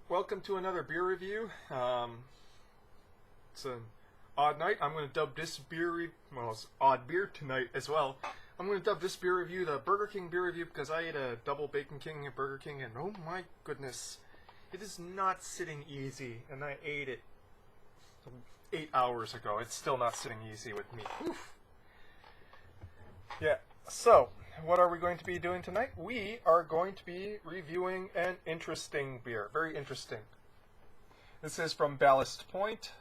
Welcome to another beer review. It's an odd night. I'm going to dub this beer, well, it's odd beer tonight as well. I'm going to dub this beer review the Burger King beer review because I ate a double Bacon King at Burger King and oh my goodness, it is not sitting easy. And I ate it 8 hours ago. It's still not sitting easy with me. Oof. Yeah, so what are we going to be doing tonight? We are going to be reviewing an interesting beer. Very interesting. This is from Ballast Point.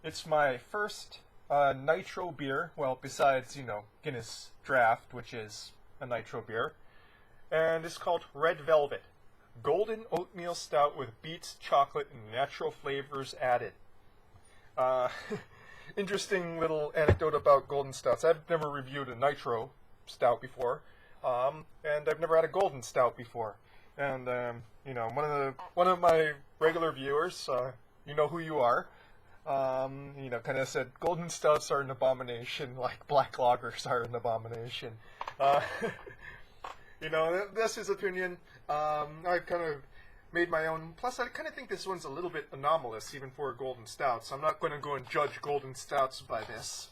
It's my first Nitro beer. Well, besides, Guinness Draft, which is a Nitro beer. And it's called Red Velvet. Golden oatmeal stout with beets, chocolate, and natural flavors added. Interesting little anecdote about golden stouts. I've never reviewed a Nitro stout before, and I've never had a golden stout before. And one of my regular viewers, you know who you are, kind of said golden stouts are an abomination, like black lagers are an abomination. That's his opinion. I've kind of made my own. Plus, I kind of think this one's a little bit anomalous, even for a golden stout. So I'm not going to go and judge golden stouts by this.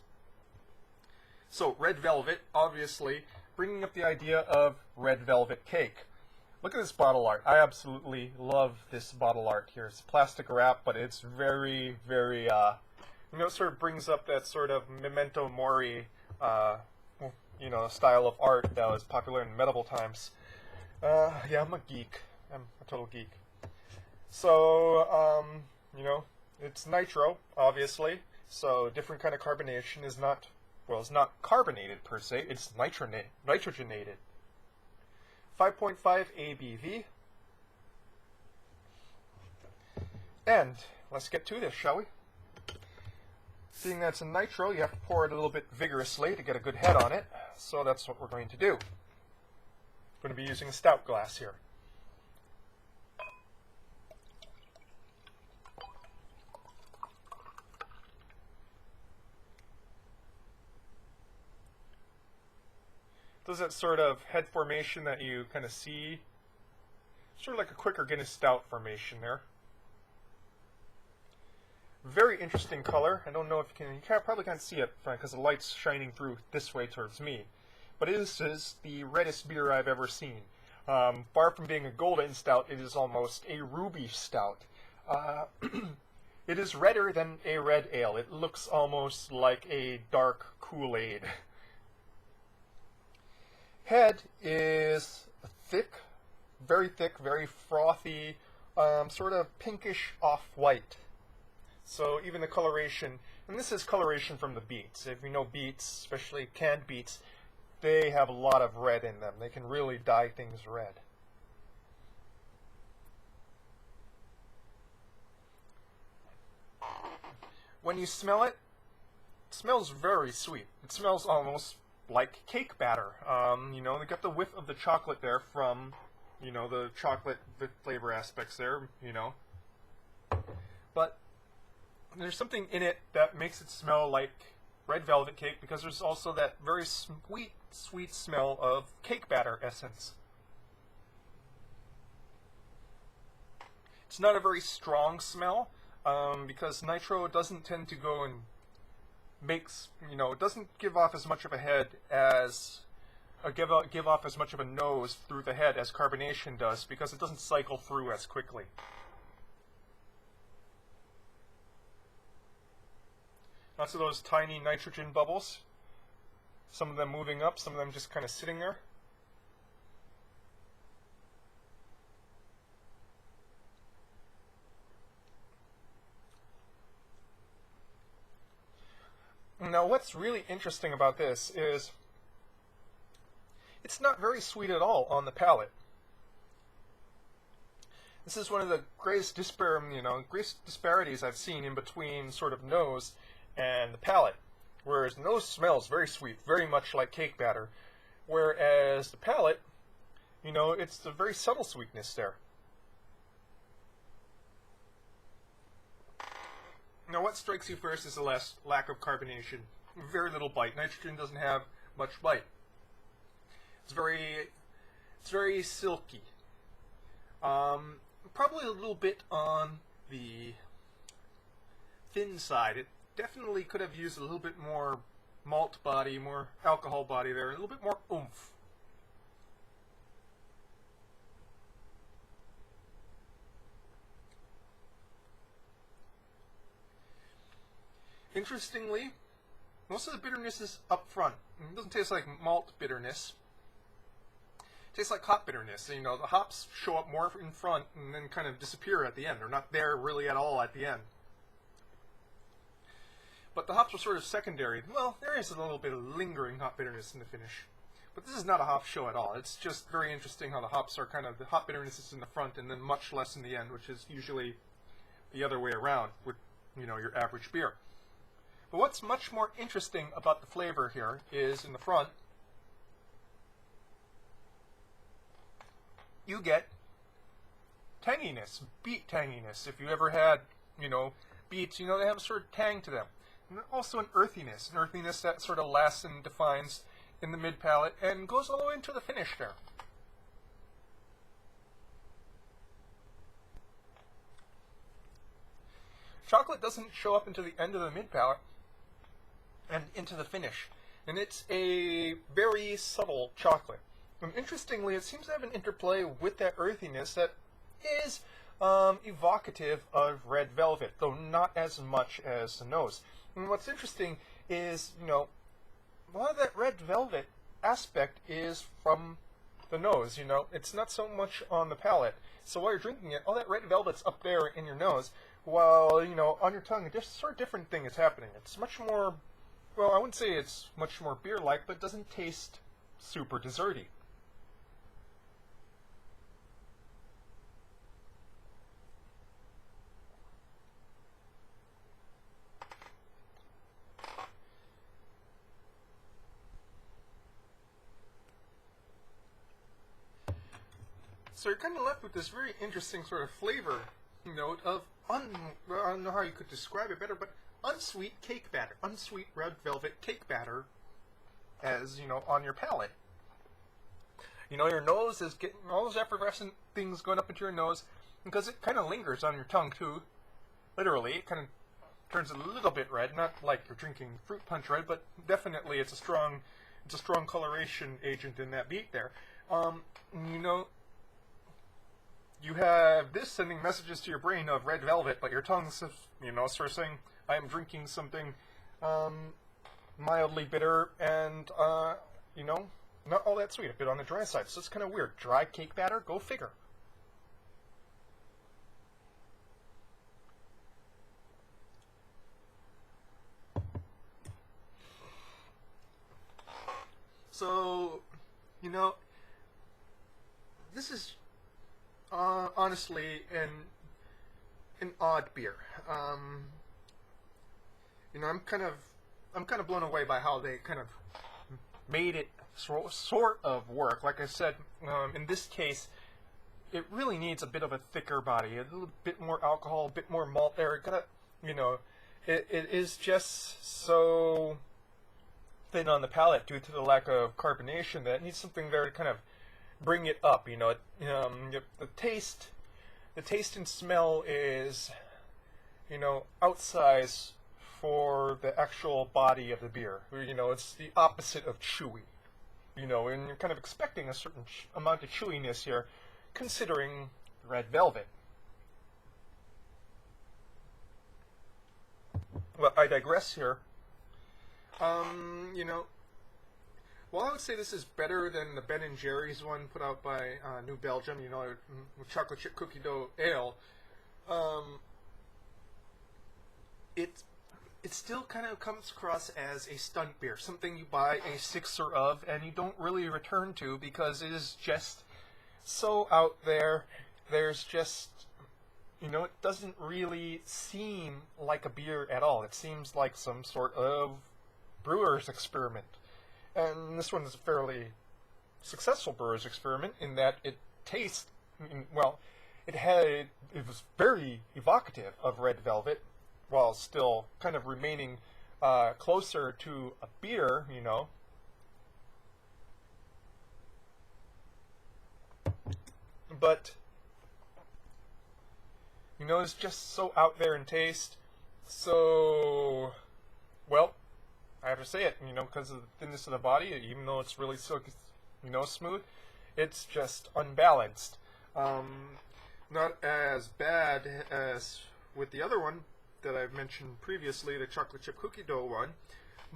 So, Red Velvet, obviously, bringing up the idea of red velvet cake. Look at this bottle art. I absolutely love this bottle art here. It's plastic wrap, but it's very, very, it sort of brings up that sort of memento mori, style of art that was popular in medieval times. Yeah, I'm a geek. I'm a total geek. So, it's nitro, obviously. So, different kind of carbonation is not... Well, it's not carbonated per se, it's nitrogenated. 5.5 ABV. And let's get to this, shall we? Seeing that it's a nitro, you have to pour it a little bit vigorously to get a good head on it. So that's what we're going to do. I'm going to be using a stout glass here. Does that sort of head formation that you kind of see? Sort of like a quicker Guinness Stout formation there. Very interesting color. I don't know if you probably can't see it because the light's shining through this way towards me. But this is the reddest beer I've ever seen. Far from being a golden stout, it is almost a ruby stout. It is redder than a red ale. It looks almost like a dark Kool-Aid. Head is thick, very frothy, sort of pinkish off-white. So even the coloration, and this is coloration from the beets. If you know beets, especially canned beets, they have a lot of red in them. They can really dye things red. When you smell it, it smells very sweet. It smells almost like cake batter. They got the whiff of the chocolate there from, the chocolate flavor aspects there, But there's something in it that makes it smell like red velvet cake because there's also that very sweet smell of cake batter essence. It's not a very strong smell because nitro doesn't tend to go and it doesn't give off as much of a head as, give off as much of a nose through the head as carbonation does because it doesn't cycle through as quickly. Lots of those tiny nitrogen bubbles. Some of them moving up, some of them just kind of sitting there. Now, what's really interesting about this is it's not very sweet at all on the palate. This is one of the greatest disparities I've seen in between sort of nose and the palate. Whereas the nose smells very sweet, very much like cake batter. Whereas the palate, it's a very subtle sweetness there. Now, what strikes you first is the lack of carbonation. Very little bite. Nitrogen doesn't have much bite. It's very silky. probably a little bit on the thin side. It definitely could have used a little bit more malt body, more alcohol body there, a little bit more oomph. Interestingly, most of the bitterness is up front. It doesn't taste like malt bitterness. It tastes like hop bitterness. You know, the hops show up more in front and then kind of disappear at the end. They're not there really at all at the end. But the hops are sort of secondary. Well, there is a little bit of lingering hop bitterness in the finish. But this is not a hop show at all. It's just very interesting how the hops are kind of, the hop bitterness is in the front and then much less in the end, which is usually the other way around with, you know, your average beer. But what's much more interesting about the flavor here is in the front, you get tanginess, beet tanginess. If you ever had, you know, beets, you know, they have a sort of tang to them. And also an earthiness that sort of lasts and defines in the mid palate and goes all the way into the finish there. Chocolate doesn't show up into the end of the mid palate and into the finish, and it's a very subtle chocolate. And interestingly, it seems to have an interplay with that earthiness that is evocative of red velvet, though not as much as the nose. And what's interesting is, you know, a lot of that red velvet aspect is from the nose, you know. It's not so much on the palate. So while you're drinking it, all that red velvet's up there in your nose, while, you know, on your tongue, a sort of different thing is happening. It's much more, well, I wouldn't say it's much more beer-like, but it doesn't taste super desserty. So you're kind of left with this very interesting sort of flavor note of, I don't know how you could describe it better, but unsweet cake batter, unsweet red velvet cake batter, as, you know, on your palate. You know, your nose is getting all those effervescent things going up into your nose, because it kind of lingers on your tongue too. Literally, it kind of turns a little bit red, not like you're drinking fruit punch red, but definitely it's a strong coloration agent in that beet there. You know, you have this sending messages to your brain of red velvet, but your tongue's, you know, sort of saying, I am drinking something mildly bitter and, you know, not all that sweet, a bit on the dry side. So it's kind of weird. Dry cake batter, go figure. So, you know, this is honestly an odd beer. You know, I'm kind of blown away by how they kind of made it sort of work. Like I said, in this case, it really needs a bit of a thicker body, a little bit more alcohol, a bit more malt there. It gotta, you know, it is just so thin on the palate due to the lack of carbonation that it needs something there to kind of bring it up. You know, the taste and smell is, you know, outsized for the actual body of the beer. You know, it's the opposite of chewy. You know, and you're kind of expecting a certain amount of chewiness here, considering red velvet. Well, I digress here. You know, well, I would say this is better than the Ben & Jerry's one put out by New Belgium, you know, with chocolate chip cookie dough ale. It still kind of comes across as a stunt beer, something you buy a sixer of and you don't really return to because it is just so out there. There's just, you know, it doesn't really seem like a beer at all. It seems like some sort of brewer's experiment. And this one is a fairly successful brewer's experiment in that it tastes, well, it was very evocative of red velvet, while still kind of remaining closer to a beer, you know. But You know, it's just so out there in taste. So, well, I have to say it, you know, because of the thinness of the body, even though it's really silky, you know, smooth, it's just unbalanced. Not as bad as with the other one that I've mentioned previously, the chocolate chip cookie dough one,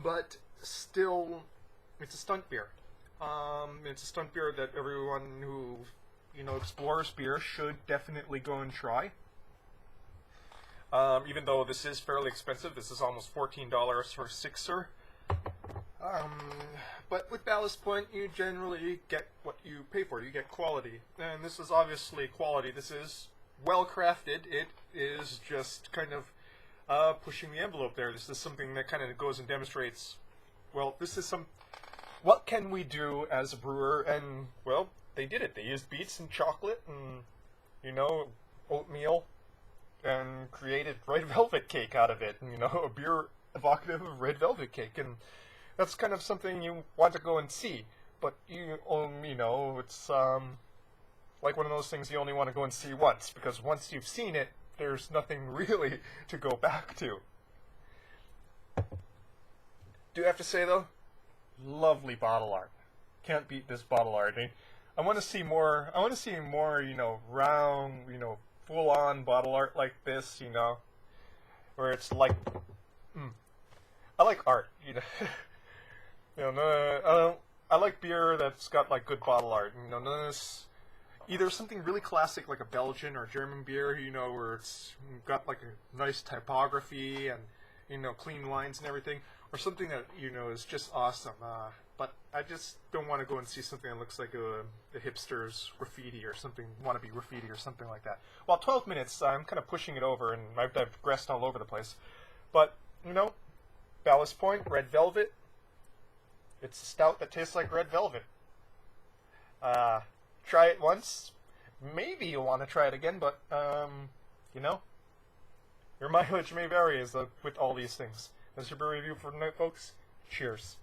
but still, it's a stunt beer. It's a stunt beer that everyone who, you know, explores beer should definitely go and try. Even though this is fairly expensive, this is almost $14 for a sixer. But with Ballast Point, you generally get what you pay for. You get quality. And this is obviously quality. This is well crafted. It is just kind of pushing the envelope there. This is something that kind of goes and demonstrates, well, this is what can we do as a brewer? And, well, they did it. They used beets and chocolate and, you know, oatmeal and created red velvet cake out of it. And, you know, a beer evocative of red velvet cake. And that's kind of something you want to go and see. But, you know, it's like one of those things you only want to go and see once. Because once you've seen it, there's nothing really to go back to. Do have to say, though, lovely bottle art. Can't beat this bottle art. I want to see more. I want to see more. You know, round. You know, full-on bottle art like this. You know, where it's like. I like art. You know. You know, I like beer that's got like good bottle art. You know, none of this. Either something really classic like a Belgian or German beer. You know, where it's got like a nice typography and, you know, clean lines and everything. Or something that, you know, is just awesome. But I just don't want to go and see something that looks like a hipster's graffiti or something, wannabe graffiti or something like that. Well, 12 minutes, I'm kind of pushing it over, and I've digressed all over the place. But, you know, Ballast Point, red velvet. It's a stout that tastes like red velvet. Try it once. Maybe you'll want to try it again, but, you know, your mileage may vary with all these things. That's your beer review for tonight, folks. Cheers.